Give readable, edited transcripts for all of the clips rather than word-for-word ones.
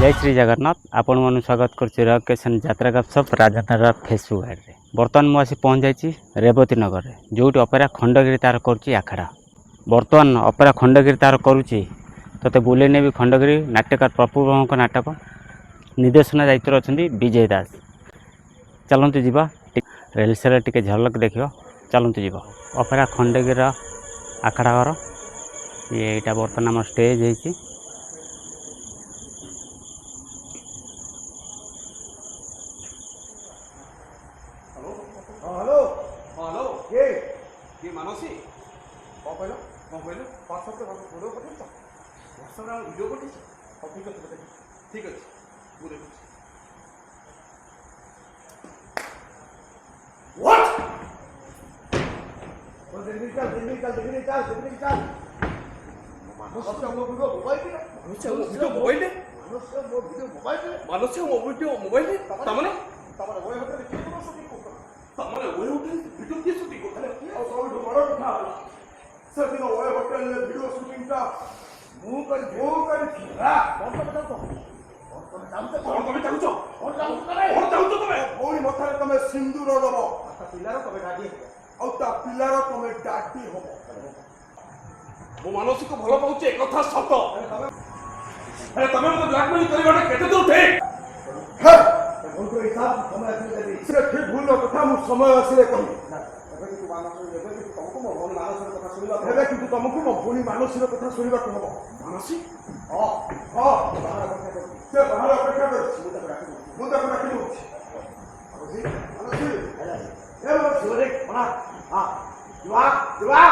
जय श्री जगन्नाथ आपण मन स्वागत कर लोकेशन यात्रा गपसप राजधानी फेसबुक आड्रे बर्तमान मुझे पहुँच जाइए रेवती नगर में जो अपेरा खंडगिरी तार करा बर्तमान अपेरा खंडगिरी तार करुच्ची तोते बुले ने भी खंडगिरी नाट्यकार प्रभु नाटक निर्देशना दायित्व अच्छा विजय दास। चलतु जीवा रेलसेल टे झलक देखियो चलतु जीवा अपेरा खंडगिरी आखड़ा घर ये बर्तमान आम स्टेज है। हेलो हेलो ये मानसी कौन कहल व्हाट्सएप वीडियो पठे व्हाट्सएप वीडियो पठे ठीक अच्छे ठीक अच्छे मुझे व्हाट चल मानसी मोबाइल तमने तमने ओए होटल वीडियो की शूटिंग को खाली और सब बड़ उठा सर दिन ओए होटल में वीडियो शूटिंग का मुंह कर खिरा कौन बता तो कौन तुम्हें चाहू छो कौन चाहू छो तुम्हें कोई मथा रे तुम्हें सिंदूर दबो ता पिलारो तुम्हें डाडी हो और ता पिलारो तुम्हें डाडी हो मो मानसिक भलो पाउचे कथा सत अरे तमे मते ब्लैकमेल करबाटे केते दूर ठीक है उनको हिसाब समय आसे देबी से ठीक भूल कथा मु समय आसे कहि एबे कि तुमको मो भौणी मानसिक कथा सुनिबा एबे कि तुमको मो भौणी मानसिक कथा सुनिबा को हबो मानसी बाहर अपेक्षा कर मु तक राखी दउ मानसी ए मो सोरे बना हां जुआ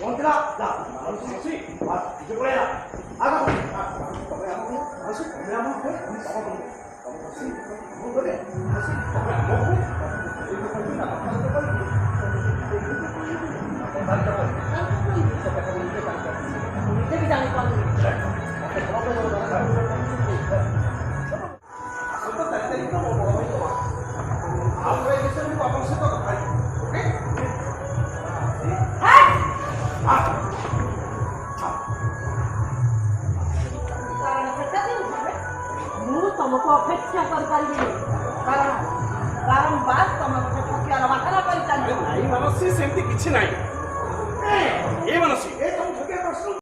Mondra, da, मानसी बात जो बोले आगा मानसी मैं हम को हम सब मानसी हम बोले मानसी तुमको अपेक्षा कर कारण कारण बात तुमको ठकियार वाकना कर नहीं मानसी सेमती किछि नहीं ए मानसी ए तुम ठकिया प्रश्न